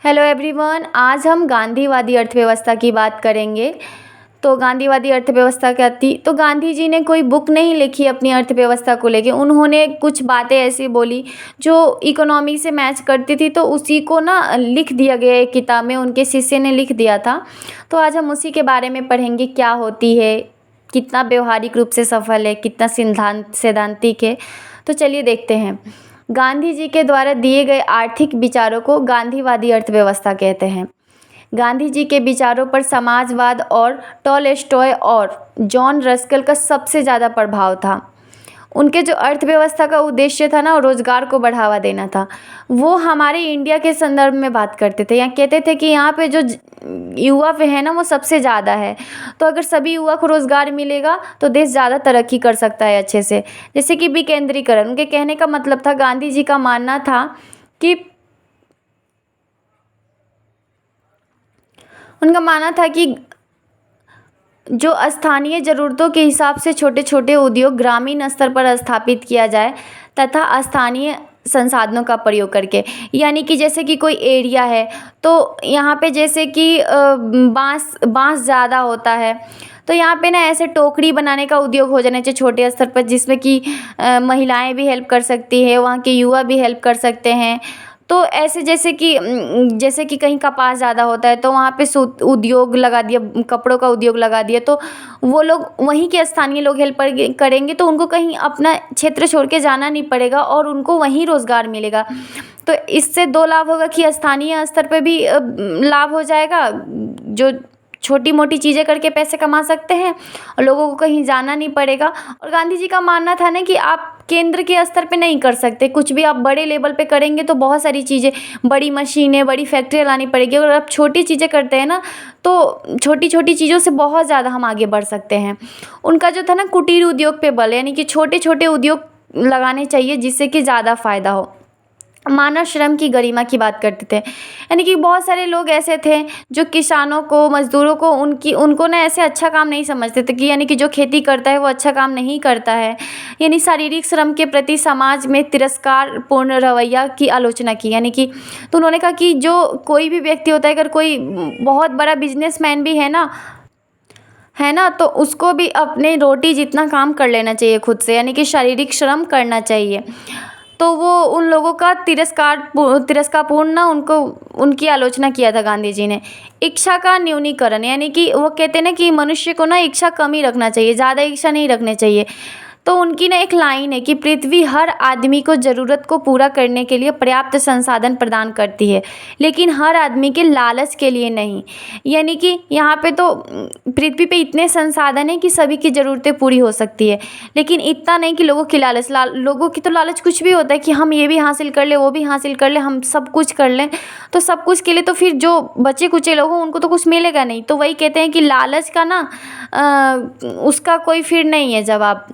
Hello everyone, आज हम गांधीवादी अर्थव्यवस्था की बात करेंगे। तो गांधीवादी अर्थव्यवस्था क्या थी? तो गांधी जी ने कोई बुक नहीं लिखी अपनी अर्थव्यवस्था को लेके। उन्होंने कुछ बातें ऐसी बोली जो इकोनॉमी से मैच करती थी, तो उसी को ना लिख दिया गया एक किताब में, उनके शिष्य ने लिख दिया था। तो आज हम उसी के बारे में पढ़ेंगे, क्या होती है, कितना व्यवहारिक रूप से सफल है, कितना सैद्धांतिक है। तो चलिए देखते हैं। गांधी जी के द्वारा दिए गए आर्थिक विचारों को गांधीवादी अर्थव्यवस्था कहते हैं। गांधी जी के विचारों पर समाजवाद और टॉलस्टॉय और जॉन रस्किल का सबसे ज़्यादा प्रभाव था। उनके जो अर्थव्यवस्था का उद्देश्य था ना, रोजगार को बढ़ावा देना था। वो हमारे इंडिया के संदर्भ में बात करते थे। यहाँ कहते थे कि यहाँ पे जो युवा है ना, वो सबसे ज़्यादा है। तो अगर सभी युवा को रोजगार मिलेगा तो देश ज़्यादा तरक्की कर सकता है अच्छे से। जैसे कि विकेंद्रीकरण, उनके कहने का मतलब था, गांधी जी का मानना था कि जो स्थानीय ज़रूरतों के हिसाब से छोटे छोटे उद्योग ग्रामीण स्तर पर स्थापित किया जाए तथा स्थानीय संसाधनों का प्रयोग करके। यानी कि जैसे कि कोई एरिया है तो यहाँ पे जैसे कि बांस ज़्यादा होता है, तो यहाँ पे ना ऐसे टोकरी बनाने का उद्योग हो जाना चाहिए छोटे स्तर पर, जिसमें कि महिलाएं भी हेल्प कर सकती है, वहाँ के युवा भी हेल्प कर सकते हैं। तो ऐसे जैसे कि कहीं कपास ज़्यादा होता है तो वहाँ पे सूत उद्योग लगा दिया, कपड़ों का उद्योग लगा दिया, तो वो लोग वहीं के स्थानीय लोग हेल्प करेंगे, तो उनको कहीं अपना क्षेत्र छोड़ के जाना नहीं पड़ेगा और उनको वहीं रोज़गार मिलेगा। तो इससे दो लाभ होगा कि स्थानीय स्तर पे भी लाभ हो जाएगा, जो छोटी मोटी चीज़ें करके पैसे कमा सकते हैं और लोगों को कहीं जाना नहीं पड़ेगा। और गांधी जी का मानना था ना कि आप केंद्र के स्तर पे नहीं कर सकते कुछ भी, आप बड़े लेवल पे करेंगे तो बहुत सारी चीज़ें, बड़ी मशीनें, बड़ी फैक्ट्रियाँ लानी पड़ेगी। अगर आप छोटी चीज़ें करते हैं ना, तो छोटी छोटी चीज़ों से बहुत ज़्यादा हम आगे बढ़ सकते हैं। उनका जो था ना, कुटीर उद्योग पे बल, यानी कि छोटे छोटे उद्योग लगाने चाहिए जिससे कि ज़्यादा फ़ायदा हो। मानव श्रम की गरिमा की बात करते थे, यानी कि बहुत सारे लोग ऐसे थे जो किसानों को, मजदूरों को, उनको ना ऐसे अच्छा काम नहीं समझते थे, कि यानी कि जो खेती करता है वो अच्छा काम नहीं करता है। यानी शारीरिक श्रम के प्रति समाज में तिरस्कार पूर्ण रवैया की आलोचना की। यानी कि तो उन्होंने कहा कि जो कोई भी व्यक्ति होता है, अगर कोई बहुत बड़ा बिजनेसमैन भी है ना, तो उसको भी अपने रोटी जितना काम कर लेना चाहिए खुद से, यानी कि शारीरिक श्रम करना चाहिए। तो वो उन लोगों का तिरस्कारपूर्ण ना उनकी आलोचना किया था गांधी जी ने। इच्छा का न्यूनीकरण, यानी कि वो कहते हैं ना कि मनुष्य को ना इच्छा कम ही रखना चाहिए, ज़्यादा इच्छा नहीं रखनी चाहिए। तो उनकी ना एक लाइन है कि पृथ्वी हर आदमी को ज़रूरत को पूरा करने के लिए पर्याप्त संसाधन प्रदान करती है, लेकिन हर आदमी के लालच के लिए नहीं। यानी कि यहाँ पे तो पृथ्वी पे इतने संसाधन हैं कि सभी की ज़रूरतें पूरी हो सकती है, लेकिन इतना नहीं कि लोगों की लोगों की तो लालच कुछ भी होता है कि हम ये भी हासिल कर ले, वो भी हासिल कर ले, हम सब कुछ कर लें। तो सब कुछ के लिए तो फिर जो बचे कुचे लोग हों उनको तो कुछ मिलेगा नहीं। तो वही कहते हैं कि लालच का ना उसका कोई फिर नहीं है जवाब।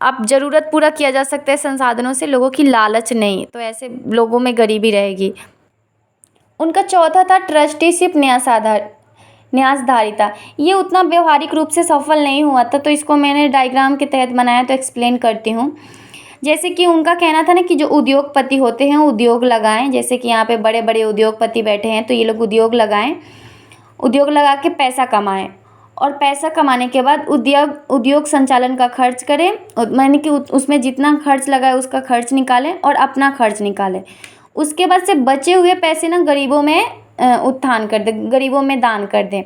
आप ज़रूरत पूरा किया जा सकता है संसाधनों से, लोगों की लालच नहीं, तो ऐसे लोगों में गरीबी रहेगी। उनका चौथा था ट्रस्टीशिप न्यासधारिता। ये उतना व्यवहारिक रूप से सफल नहीं हुआ था, तो इसको मैंने डायग्राम के तहत बनाया, तो एक्सप्लेन करती हूँ। जैसे कि उनका कहना था ना कि जो उद्योगपति होते हैं उद्योग लगाएं, जैसे कि यहाँ पे बड़े बड़े उद्योगपति बैठे हैं, तो ये लोग उद्योग लगाएं, उद्योग लगा के पैसा कमाएं, और पैसा कमाने के बाद उद्योग संचालन का खर्च करें, यानी कि उसमें जितना खर्च लगा है उसका खर्च निकालें और अपना खर्च निकालें। उसके बाद से बचे हुए पैसे ना गरीबों में उत्थान कर दें, गरीबों में दान कर दें,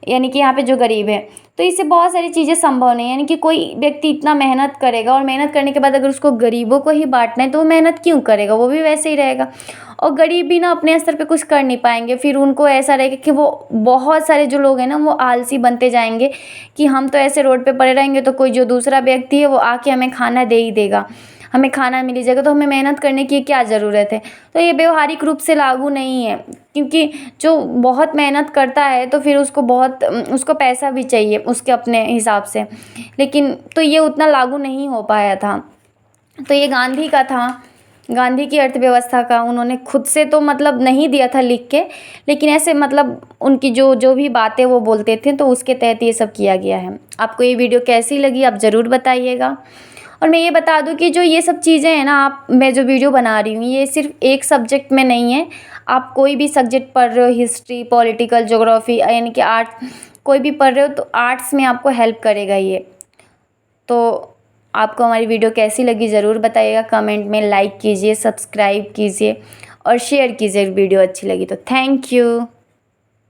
यानी कि यहाँ पे जो गरीब है। तो इससे बहुत सारी चीज़ें संभव नहीं, यानी कि कोई व्यक्ति इतना मेहनत करेगा और मेहनत करने के बाद अगर उसको गरीबों को ही बांटना है तो वो मेहनत क्यों करेगा, वो भी वैसे ही रहेगा। और गरीब भी ना अपने स्तर पे कुछ कर नहीं पाएंगे, फिर उनको ऐसा रहेगा कि वो बहुत सारे जो लोग हैं ना वो आलसी बनते जाएंगे, कि हम तो ऐसे रोड पे पड़े रहेंगे तो कोई जो दूसरा व्यक्ति है वो आके हमें खाना दे ही देगा, हमें खाना मिल जाएगा, तो हमें मेहनत करने की क्या ज़रूरत है। तो ये व्यवहारिक रूप से लागू नहीं है, क्योंकि जो बहुत मेहनत करता है तो फिर उसको पैसा भी चाहिए उसके अपने हिसाब से, लेकिन तो ये उतना लागू नहीं हो पाया था। तो ये गांधी का था, गांधी की अर्थव्यवस्था का। उन्होंने खुद से तो मतलब नहीं दिया था लिख के, लेकिन ऐसे मतलब उनकी जो भी बातें वो बोलते थे तो उसके तहत ये सब किया गया है। आपको ये वीडियो कैसी लगी आप ज़रूर बताइएगा। और मैं ये बता दूं कि जो ये सब चीज़ें हैं ना, मैं जो वीडियो बना रही हूँ ये सिर्फ एक सब्जेक्ट में नहीं है, आप कोई भी सब्जेक्ट पढ़ रहे हो, हिस्ट्री, पॉलिटिकल, ज्योग्राफी यानी कि आर्ट, कोई भी पढ़ रहे हो तो आर्ट्स में आपको हेल्प करेगा ये। तो आपको हमारी वीडियो कैसी लगी ज़रूर बताइएगा कमेंट में, लाइक कीजिए, सब्सक्राइब कीजिए और शेयर कीजिए वीडियो अच्छी लगी तो। Thank you.